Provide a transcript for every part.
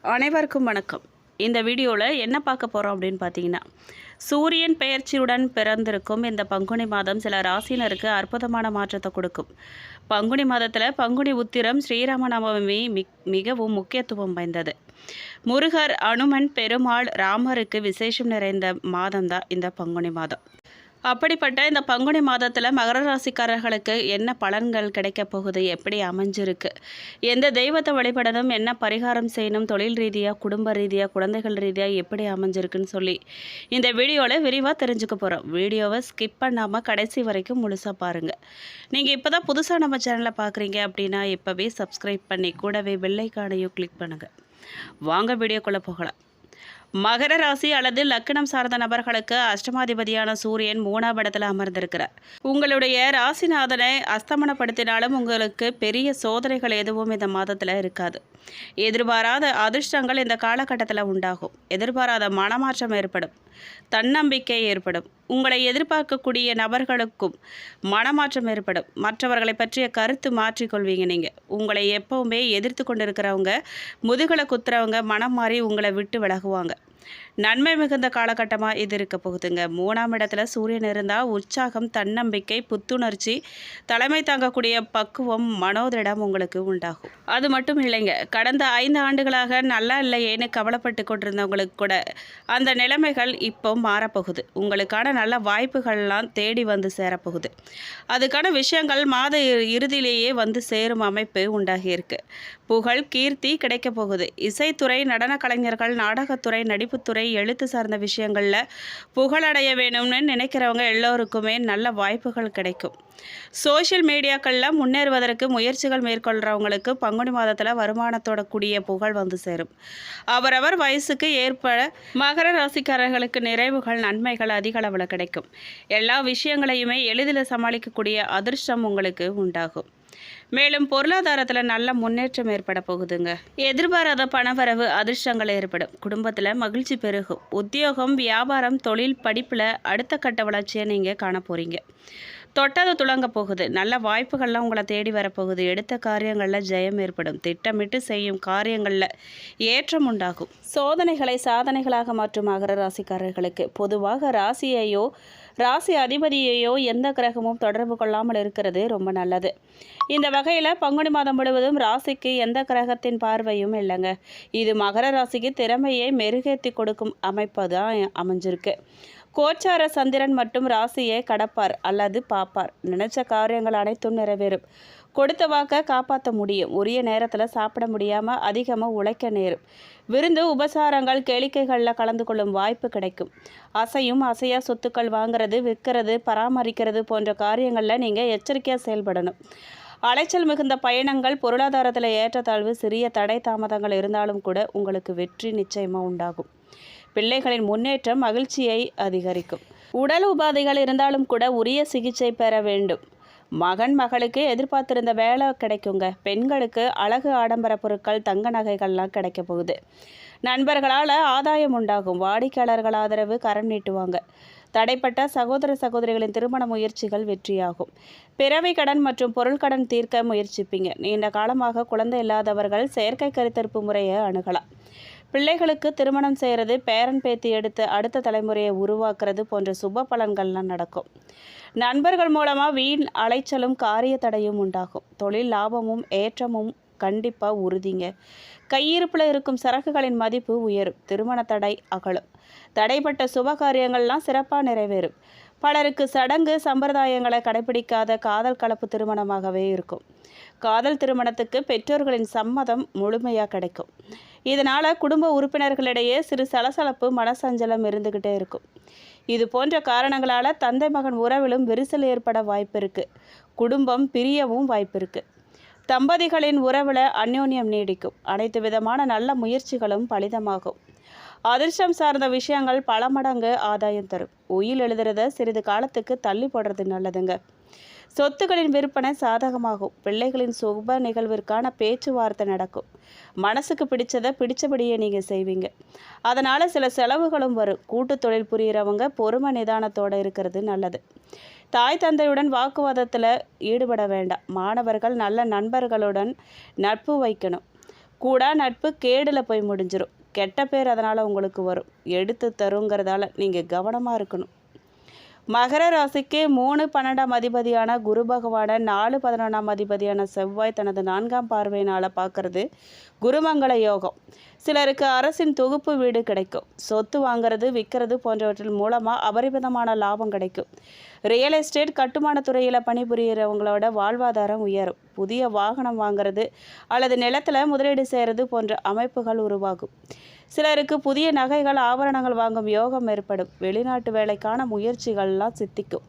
அனைவருக்கும் வணக்கம். இந்த வீடியோவில் என்ன பார்க்க போகிறோம் அப்படின்னு பார்த்தீங்கன்னா, சூரியன் பெயர்ச்சியுடன் பிறந்திருக்கும் இந்த பங்குனி மாதம் சில ராசினருக்கு அற்புதமான மாற்றத்தை கொடுக்கும். பங்குனி மாதத்தில் பங்குனி உத்திரம் ஸ்ரீராம நவமி மிகவும் முக்கியத்துவம் வாய்ந்தது. முருகர், அனுமன், பெருமாள், ராமருக்கு விசேஷம் நிறைந்த மாதம்தான் இந்த பங்குனி மாதம். அப்படிப்பட்ட இந்த பங்குனி மாதத்தில் மகர ராசிக்காரர்களுக்கு என்ன பலன்கள் கிடைக்க போகுது, எப்படி அமைஞ்சிருக்கு, எந்த தெய்வத்தை வழிபடணும், என்ன பரிகாரம் செய்யணும், தொழில் ரீதியாக, குடும்ப ரீதியாக, குழந்தைகள் ரீதியாக எப்படி அமைஞ்சிருக்குன்னு சொல்லி இந்த வீடியோவில் விரிவாக தெரிஞ்சுக்க போகிறோம். வீடியோவை ஸ்கிப் பண்ணாமல் கடைசி வரைக்கும் முழுசாக பாருங்கள். நீங்கள் இப்போ தான் புதுசாக நம்ம சேனலில் பார்க்குறீங்க அப்படின்னா இப்போவே சப்ஸ்கிரைப் பண்ணி கூடவே பெல் ஐகானையும் கிளிக் பண்ணுங்கள். வாங்க வீடியோக்குள்ளே போகலாம். மகர ராசி அல்லது லக்னம் சார்ந்த நபர்களுக்கு அஷ்டமாதிபதியான சூரியன் 3ஆம் இடத்துல அமர்ந்திருக்கிறார். உங்களுடைய ராசிநாதனை அஸ்தமனப்படுத்தினாலும் உங்களுக்கு பெரிய சோதனைகள் எதுவும் இந்த மாதத்தில் இருக்காது. எதிர்பாராத அதிர்ஷ்டங்கள் இந்த காலகட்டத்தில் உண்டாகும். எதிர்பாராத மனமாற்றம் ஏற்படும். தன்னம்பிக்கை ஏற்படும். உங்களை எதிர்பார்க்கக்கூடிய நபர்களுக்கும் மனமாற்றம் ஏற்படும். மற்றவர்களை பற்றிய கருத்து மாற்றிக்கொள்வீங்க. நீங்கள் உங்களை எப்பவுமே எதிர்த்து கொண்டிருக்கிறவங்க, முதுகலை குத்துறவங்க மனம் மாறி உங்களை விட்டு விலகுவாங்க. நன்மை மிகுந்த காலகட்டமாக இது இருக்க போகுதுங்க. 3ஆம் இடத்துல சூரியன் இருந்தால் உற்சாகம், தன்னம்பிக்கை, புத்துணர்ச்சி, தலைமை தாங்கக்கூடிய பக்குவம், மனோதிடம் உங்களுக்கு உண்டாகும். அது மட்டும் இல்லைங்க, கடந்த 5 ஆண்டுகளாக நல்லா இல்லையேன்னு கவலைப்பட்டு கொண்டிருந்தவங்களுக்கு கூட அந்த நிலைமைகள் இப்போ மாறப்போகுது. உங்களுக்கான நல்ல வாய்ப்புகள்லாம் தேடி வந்து சேரப்போகுது. அதுக்கான விஷயங்கள் மாத இறுதியிலேயே வந்து சேரும் அமைப்பு உண்டாகியிருக்கு. புகழ், கீர்த்தி கிடைக்க போகுது. இசைத்துறை, நடன கலைஞர்கள், நாடகத்துறை, நடிப்புத்துறை, எழுத்து சார்ந்த விஷயங்களில் புகழடைய வேணும்னு நினைக்கிறவங்க எல்லோருக்குமே நல்ல வாய்ப்புகள் கிடைக்கும். சோஷியல் மீடியாக்களில் முன்னேறுவதற்கு முயற்சிகள் மேற்கொள்கிறவங்களுக்கு பங்குனி மாதத்தில் வருமானத்தோட கூடிய புகழ் வந்து சேரும். அவரவர் வயசுக்கு ஏற்பட மகர ராசிக்காரர்களுக்கு நிறைவுகள், நன்மைகள் அதிக அளவில் கிடைக்கும். எல்லா விஷயங்களையுமே எளிதில் சமாளிக்கக்கூடிய அதிர்ஷ்டம் உங்களுக்கு உண்டாகும். மேலும் பொருளாதாரத்தில் நல்ல முன்னேற்றம் ஏற்பட போகுதுங்க. எதிர்பாராத பணவரவு, அதிர்ஷ்டங்கள் ஏற்படும். குடும்பத்தில் மகிழ்ச்சி பெருகும். உத்தியோகம், வியாபாரம், தொழில், படிப்பில் அடுத்த கட்ட வளர்ச்சியை நீங்கள் காண போகிறீங்க. தொட்டது துளங்க போகுது. நல்ல வாய்ப்புகள்லாம் உங்களை தேடி வரப்போகுது. எடுத்த காரியங்களில் ஜெயம் ஏற்படும். திட்டமிட்டு செய்யும் காரியங்களில் ஏற்றம் உண்டாகும். சோதனைகளை சாதனைகளாக மாற்றும் மகர ராசிக்காரர்களுக்கு பொதுவாக ராசி அதிபதியையோ எந்த கிரகமும் தொடர்பு கொள்ளாமல் இருக்கிறது ரொம்ப நல்லது. இந்த வகையில் பங்குனி மாதம் முழுவதும் ராசிக்கு எந்த கிரகத்தின் பார்வையும் இல்லைங்க. இது மகர ராசிக்கு திறமையை மெருகேற்றி கொடுக்கும் அமைப்பு தான் அமைஞ்சிருக்கு. கோச்சார சந்திரன் மட்டும் ராசியை கடப்பார் அல்லது பாப்பார். நினைச்ச காரியங்கள் அனைத்தும் நிறைவேறும். கொடுத்த வாக்க காப்பாற்ற முடியும். உரிய நேரத்தில் சாப்பிட முடியாமல் அதிகமாக உழைக்க நேரும். விருந்து, உபசாரங்கள், கேளிக்கைகளில் கலந்து கொள்ளும் வாய்ப்பு கிடைக்கும். அசையா சொத்துக்கள் வாங்கிறது, விற்கிறது, பராமரிக்கிறது போன்ற காரியங்களில் நீங்கள் எச்சரிக்கையாக செயல்படணும். அலைச்சல் மிகுந்த பயணங்கள், பொருளாதாரத்தில் ஏற்றத்தாழ்வு, சிறிய தடை தாமதங்கள் இருந்தாலும் கூட உங்களுக்கு வெற்றி நிச்சயமாக உண்டாகும். பிள்ளைகளின் முன்னேற்றம் மகிழ்ச்சியை அதிகரிக்கும். உடல் உபாதைகள் இருந்தாலும் கூட உரிய சிகிச்சை பெற வேண்டும். மகளுக்கு எதிர்பார்த்திருந்த வேலை கிடைக்குங்க. பெண்களுக்கு அழகு ஆடம்பர பொருட்கள், தங்க நகைகள்லாம் கிடைக்க போகுது. நண்பர்களால் ஆதாயம் உண்டாகும். வாடிக்கையாளர்கள் ஆதரவு கரம் நீட்டுவாங்க. தடைப்பட்ட சகோதர சகோதரிகளின் திருமண முயற்சிகள் வெற்றியாகும். பிறவி கடன் மற்றும் பொருள் கடன் தீர்க்க முயற்சிப்பீங்க. நீண்ட காலமாக குழந்தை இல்லாதவர்கள் செயற்கை கருத்தரிப்பு முறையை அணுகலாம். பிள்ளைகளுக்கு திருமணம் செய்கிறது, பேரன் பேத்தி எடுத்து அடுத்த தலைமுறையை உருவாக்குறது போன்ற சுப பலன்கள்லாம் நடக்கும். நண்பர்கள் மூலமாக வீண் அலைச்சலும் காரிய தடையும் உண்டாகும். தொழில் லாபமும் ஏற்றமும் கண்டிப்பாக உறுதிங்க. கையிருப்பில் இருக்கும் சரக்குகளின் மதிப்பு உயரும். திருமண தடை அகலும். தடைப்பட்ட சுப காரியங்கள்லாம் சிறப்பாக நிறைவேறும். பலருக்கு சடங்கு சம்பிரதாயங்களை கடைபிடிக்காத காதல் கலப்பு திருமணமாகவே இருக்கும். காதல் திருமணத்துக்கு பெற்றோர்களின் சம்மதம் முழுமையாக கிடைக்கும். இதனால் குடும்ப உறுப்பினர்களிடையே சிறு சலசலப்பு, மனசஞ்சலம் இருந்துக்கிட்டே இருக்கும். இது போன்ற காரணங்களால் தந்தை மகன் உறவிலும் விரிசல் ஏற்பட வாய்ப்பு இருக்குது. குடும்பம் பிரியவும் வாய்ப்பு இருக்குது. தம்பதிகளின் உறவில் அந்யோன்யம் நீடிக்கும். அனைத்து விதமான நல்ல முயற்சிகளும் பலிதமாகும். அதிர்ஷ்டம் சார்ந்த விஷயங்கள் பல மடங்கு ஆதாயம் தரும். உயில் எழுதுறத சிறிது காலத்துக்கு தள்ளி போடுறது நல்லதுங்க. சொத்துக்களின் விற்பனை சாதகமாகும். பிள்ளைகளின் சுப நிகழ்விற்கான பேச்சுவார்த்தை நடக்கும். மனசுக்கு பிடிச்சபடியே நீங்கள் செய்வீங்க. அதனால் சில செலவுகளும் வரும். கூட்டு தொழில் புரிகிறவங்க பொறுமை நிதானத்தோடு இருக்கிறது நல்லது. தாய் தந்தையுடன் வாக்குவாதத்தில் ஈடுபட வேண்டாம். மாணவர்கள் நல்ல நண்பர்களுடன் நட்பு வைக்கணும். கூடா நட்பு கேடில் போய் முடிஞ்சிடும். கெட்ட பேர் அதனால் உங்களுக்கு வரும். எடுத்து தருங்கிறதால நீங்கள் கவனமாக இருக்கணும். மகர ராசிக்கு 3, 12ஆம் அதிபதியான குரு பகவானை 4, 11ஆம் அதிபதியான செவ்வாய் தனது 4ஆம் பார்வையினால் பார்க்கறது குருமங்கள யோகம். சிலருக்கு அரசின் தொகுப்பு வீடு கிடைக்கும். சொத்து வாங்கிறது, விற்கிறது போன்றவற்றின் மூலமாக அபரிமிதமான லாபம் கிடைக்கும். ரியல் எஸ்டேட், கட்டுமான துறையில் பணிபுரிகிறவங்களோட வாழ்வாதாரம் உயரும். புதிய வாகனம் வாங்கிறது அல்லது நிலத்தில் முதலீடு செய்கிறது போன்ற அமைப்புகள் உருவாகும். சிலருக்கு புதிய நகைகள், ஆபரணங்கள் வாங்கும் யோகம் ஏற்படும். வெளிநாட்டு வேலைக்கான முயற்சிகள்லாம் சித்திக்கும்.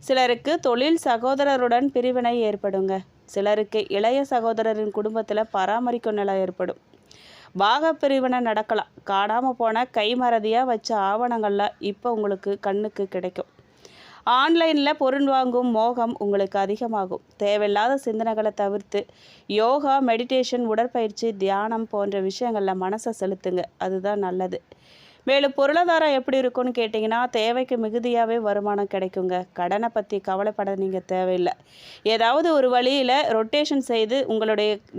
சிலருக்கு தொழில் சகோதரருடன் பிரிவினை ஏற்படுங்க. சிலருக்கு இளைய சகோதரரின் குடும்பத்தில் பராமரிக்கும் நிலை ஏற்படும். பாக பிரிவினை நடக்கலாம். காணாமல் போன கைமறதியாக வச்ச ஆவணங்கள்லாம் இப்போ உங்களுக்கு கண்ணுக்கு கிடைக்கும். ஆன்லைனில் பொருள் வாங்கும் மோகம் உங்களுக்கு அதிகமாகும். தேவையில்லாத சிந்தனைகளை தவிர்த்து யோகா, மெடிடேஷன், உடற்பயிற்சி, தியானம் போன்ற விஷயங்களில் மனசை செலுத்துங்க. அதுதான் நல்லது. மேலும் பொருளாதாரம் எப்படி இருக்குன்னு கேட்டிங்கன்னா, தேவைக்கு மிகுதியாகவே வருமானம் கிடைக்குங்க. கடனை பற்றி கவலைப்பட நீங்கள் தேவையில்லை. ஏதாவது ஒரு வழியில் ரொட்டேஷன் செய்து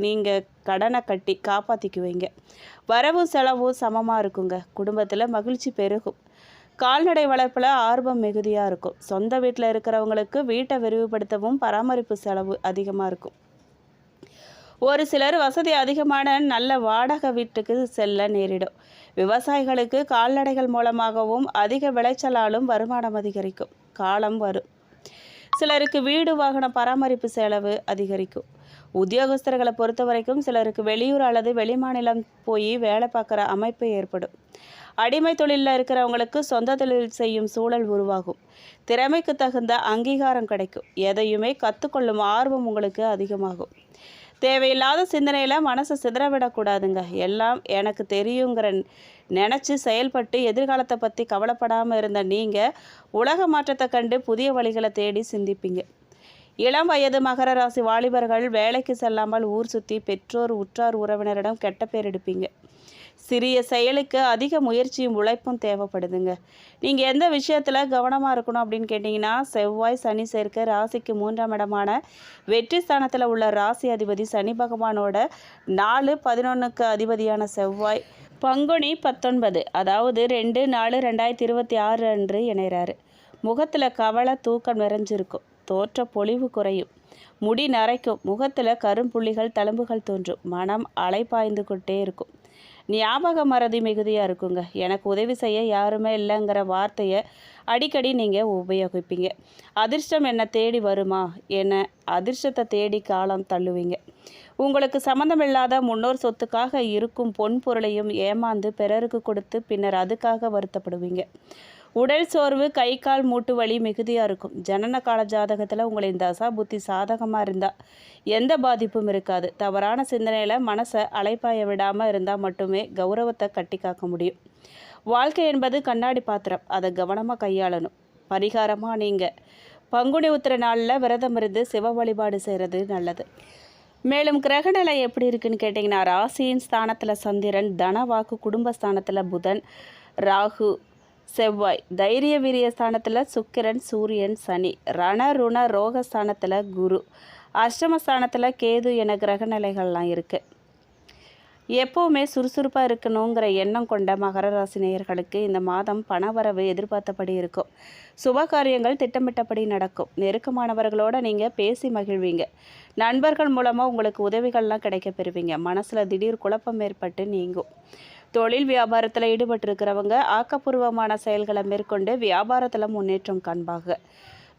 நீங்கள் கடனை கட்டி காப்பாற்றிக்குவீங்க. வரவும் செலவும் சமமாக இருக்குங்க. குடும்பத்தில் மகிழ்ச்சி பெருகும். கால்நடை வளர்ப்பில் ஆர்வம் மிகுதியாக இருக்கும். சொந்த வீட்டில் இருக்கிறவங்களுக்கு வீட்டை விரிவுபடுத்தவும் பராமரிப்பு செலவு அதிகமாக இருக்கும். ஒரு சிலர் வசதி அதிகமான நல்ல வாடகை வீட்டுக்கு செல்ல நேரிடும். விவசாயிகளுக்கு கால்நடைகள் மூலமாகவும் அதிக விளைச்சலாலும் வருமானம் அதிகரிக்கும் காலம் வரும். சிலருக்கு வீடு வாகன பராமரிப்பு செலவு அதிகரிக்கும். உத்தியோகஸ்தர்களை பொறுத்த வரைக்கும் சிலருக்கு வெளியூர் அல்லது வெளிமாநிலம் போய் வேலை பார்க்குற அமைப்பு ஏற்படும். அடிமை தொழிலில் இருக்கிறவங்களுக்கு சொந்த தொழில் செய்யும் சூழல் உருவாகும். திறமைக்கு தகுந்த அங்கீகாரம் கிடைக்கும். எதையுமே கற்றுக்கொள்ளும் ஆர்வம் உங்களுக்கு அதிகமாகும். தேவையில்லாத சிந்தனையில் மனசை சிதறவிடக்கூடாதுங்க. எல்லாம் எனக்கு தெரியுங்கிற நினச்சி செயல்பட்டு எதிர்காலத்தை பற்றி கவலைப்படாமல் இருந்த நீங்கள் உலக மாற்றத்தை கண்டு புதிய வழிகளை தேடி சிந்திப்பீங்க. இளம் வயது மகர ராசி வாலிபர்கள் வேலைக்கு செல்லாமல் ஊர் சுற்றி பெற்றோர், உற்றார், உறவினரிடம் கெட்ட பேர் எடுப்பீங்க. சிறிய செயலுக்கு அதிக முயற்சியும் உழைப்பும் தேவைப்படுதுங்க. நீங்கள் எந்த விஷயத்தில் கவனமாக இருக்கணும் அப்படின்னு கேட்டிங்கன்னா, செவ்வாய் சனி சேர்க்க ராசிக்கு 3ஆம் இடமான வெற்றி ஸ்தானத்தில் உள்ள ராசி அதிபதி சனி பகவானோட 4, 11க்கு அதிபதியான செவ்வாய் பங்குனி 19 அதாவது 2/4/2026 அன்று இணைகிறாரு. முகத்தில் கவலை, தூக்கம் நிறைஞ்சிருக்கும். தோற்ற பொலிவு குறையும். முடி நரைக்கும். முகத்தில் கரும்புள்ளிகள், தழும்புகள் தோன்றும். மனம் அலைப்பாய்ந்து கொண்டே இருக்கும். ஞாபக மறதி மிகுதியாக இருக்குங்க. எனக்கு உதவி செய்ய யாருமே இல்லைங்கிற வார்த்தையை அடிக்கடி நீங்கள் உபயோகிப்பீங்க. அதிர்ஷ்டம் என்னை தேடி வருமா என அதிர்ஷ்டத்தை தேடி காலம் தள்ளுவீங்க. உங்களுக்கு சம்மந்தமில்லாத முன்னோர் சொத்துக்காக இருக்கும் பொன் பொருளையும் ஏமாந்து பிறருக்கு கொடுத்து பின்னர் அதுக்காக வருத்தப்படுவீங்க. உடல் சோர்வு, கை கால் மூட்டு வலி மிகுதியாக இருக்கும். ஜனன கால ஜாதகத்தில் உங்களின் தசா புத்தி சாதகமாக இருந்தால் எந்த பாதிப்பும் இருக்காது. தவறான சிந்தனையில் மனசை அலைப்பாய விடாமல் இருந்தால் மட்டுமே கௌரவத்தை கட்டி காக்க முடியும். வாழ்க்கை என்பது கண்ணாடி பாத்திரம். அதை கவனமாக கையாளணும். பரிகாரமாக நீங்கள் பங்குனி உத்திர நாளில் விரதம் இருந்து சிவ வழிபாடு செய்கிறது நல்லது. மேலும் கிரகநிலை எப்படி இருக்குன்னு கேட்டிங்கன்னா, ராசியின் ஸ்தானத்தில் சந்திரன், தன வாக்கு குடும்பஸ்தானத்தில் புதன், ராகு, செவ்வாய், தைரிய வீரிய ஸ்தானத்தில் சுக்கிரன், சூரியன், சனி, ருண ரோக ஸ்தானத்தில் குரு, அஷ்டமஸ்தானத்தில் கேது என கிரகநிலைகள்லாம் இருக்குது. எப்போவுமே சுறுசுறுப்பாக இருக்கணுங்கிற எண்ணம் கொண்ட மகர ராசி நேயர்களுக்கு இந்த மாதம் பணவரவு எதிர்பார்த்தபடி இருக்கும். சுபகாரியங்கள் திட்டமிட்டபடி நடக்கும். நெருக்கமானவர்களோடு நீங்கள் பேசி மகிழ்வீங்க. நண்பர்கள் மூலமாக உங்களுக்கு உதவிகள்லாம் கிடைக்க பெறுவீங்க. மனசில் திடீர் குழப்பம் ஏற்பட்டு நீங்கும். தொழில் வியாபாரத்தில் ஈடுபட்டிருக்கிறவங்க ஆக்கப்பூர்வமான செயல்களை மேற்கொண்டு வியாபாரத்தில் முன்னேற்றம் காண்பாங்க.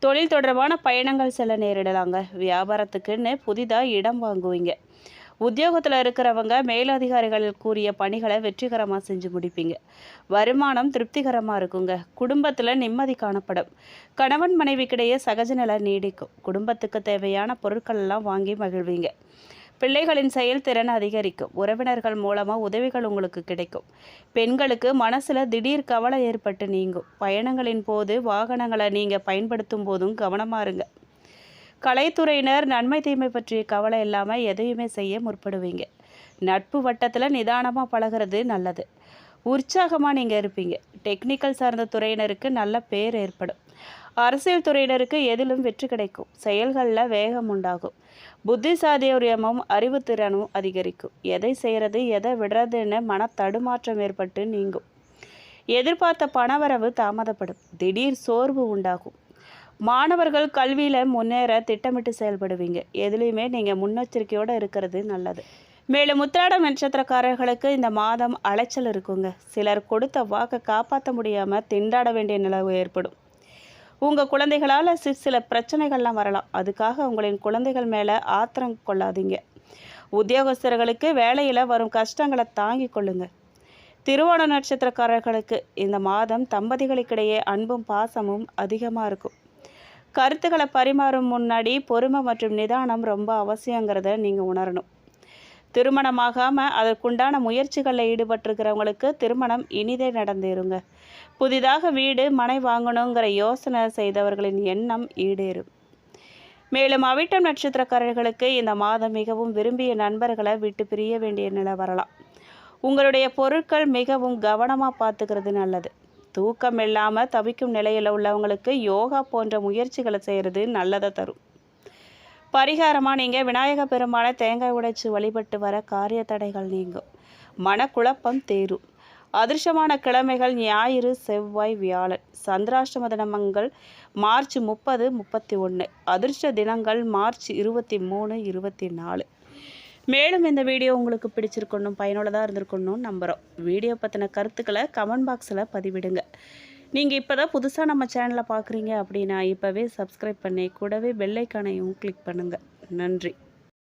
தொழில் தொடர்பான பயணங்கள் செல்ல நேரிடலாங்க. வியாபாரத்துக்குன்னு புதிதாக இடம் வாங்குவீங்க. உத்தியோகத்தில் இருக்கிறவங்க மேலதிகாரிகள் கூறிய பணிகளை வெற்றிகரமாக செஞ்சு முடிப்பீங்க. வருமானம் திருப்திகரமாக இருக்குங்க. குடும்பத்தில் நிம்மதி காணப்படும். கணவன் மனைவிக்கிடையே சகஜ நிலை நீடிக்கும். குடும்பத்துக்கு தேவையான பொருட்கள் எல்லாம் வாங்கி மகிழ்வீங்க. பிள்ளைகளின் செயல்திறன் அதிகரிக்கும். உறவினர்கள் மூலமாக உதவிகள் உங்களுக்கு கிடைக்கும். பெண்களுக்கு மனசில் திடீர் கவலை ஏற்பட்டு நீங்கும். பயணங்களின் போது வாகனங்களை நீங்கள் பயன்படுத்தும் போதும் கவனமாக இருங்க. கலைத்துறையினர் நன்மை தீமை பற்றிய கவலை இல்லாமல் எதையுமே செய்ய முற்படுவீங்க. நட்பு வட்டத்தில் நிதானமாக பழகிறது நல்லது. உற்சாகமாக நீங்கள் இருப்பீங்க. டெக்னிக்கல் சார்ந்த துறையினருக்கு நல்ல பேர் ஏற்படும். அரசியல் துறையினருக்கு எதிலும் வெற்றி கிடைக்கும். செயல்களில் வேகம் உண்டாகும். புத்திசாலியமும் அறிவுத்திறனும் அதிகரிக்கும். எதை செய்கிறது எதை விடுறதுன்னு மன தடுமாற்றம் ஏற்பட்டு நீங்கும். எதிர்பார்த்த பணவரவு தாமதப்படும். திடீர் சோர்வு உண்டாகும். மாணவர்கள் கல்வியில் முன்னேற திட்டமிட்டு செயல்படுவீங்க. எதுலேயுமே நீங்கள் முன்னெச்சரிக்கையோடு இருக்கிறது நல்லது. மேலும் உத்திராடம் நட்சத்திரக்காரர்களுக்கு இந்த மாதம் அலைச்சல் இருக்குங்க. சிலர் கொடுத்த வாக்கை காப்பாற்ற முடியாமல் திண்டாட வேண்டிய நிலவு ஏற்படும். உங்கள் குழந்தைகளால் சில பிரச்சனைகள்லாம் வரலாம். அதுக்காக உங்களின் குழந்தைகள் மேலே ஆத்திரம் கொள்ளாதீங்க. உத்தியோகஸ்தர்களுக்கு வேலையில் வரும் கஷ்டங்களை தாங்கி கொள்ளுங்க. திருவோண நட்சத்திரக்காரர்களுக்கு இந்த மாதம் தம்பதிகளுக்கிடையே அன்பும் பாசமும் அதிகமாக இருக்கும். கருத்துக்களை பரிமாறும் முன்னாடி பொறுமை மற்றும் நிதானம் ரொம்ப அவசியங்கிறத நீங்கள் உணரணும். திருமணமாகாமல் அதற்குண்டான முயற்சிகளில் ஈடுபட்டிருக்கிறவங்களுக்கு திருமணம் இனிதே நடந்தேறுங்க. புதிதாக வீடு மனை வாங்கணுங்கிற யோசனை செய்தவர்களின் எண்ணம் ஈடேறும். மேலும் அவிட்டம் நட்சத்திரக்காரர்களுக்கு இந்த மாதம் மிகவும் விரும்பிய நண்பர்களை விட்டு பிரிய வேண்டிய நிலை வரலாம். உங்களுடைய பொருட்கள் மிகவும் கவனமாக பார்த்துக்கிறது நல்லது. தூக்கம் இல்லாமல் தவிக்கும் நிலையில் உள்ளவங்களுக்கு யோகா போன்ற முயற்சிகளை செய்கிறது நல்லதை தரும். பரிகாரமாக நீங்கள் விநாயக பெருமானை தேங்காய் உடைச்சு வழிபட்டு வர காரிய தடைகள் நீங்கும். மனக்குழப்பம் தேரும். அதிர்ஷ்டமான கிழமைகள் ஞாயிறு, செவ்வாய், வியாழன். சந்திராஷ்டம தினங்கள் மார்ச் 30, 31. அதிர்ஷ்ட தினங்கள் மார்ச் 23, 24. மேலும் இந்த வீடியோ உங்களுக்கு பிடிச்சிருக்கணும், பயனுள்ளதாக இருந்திருக்கணும்னு நம்புகிறோம். வீடியோ பற்றின கருத்துக்களை கமெண்ட் பாக்ஸில் பதிவிடுங்க. நீங்கள் இப்போ தான் புதுசாக நம்ம சேனலை பார்க்குறீங்க அப்படின்னா இப்போவே சப்ஸ்கிரைப் பண்ணி கூடவே பெல் ஐக்கானையும் கிளிக் பண்ணுங்கள். நன்றி.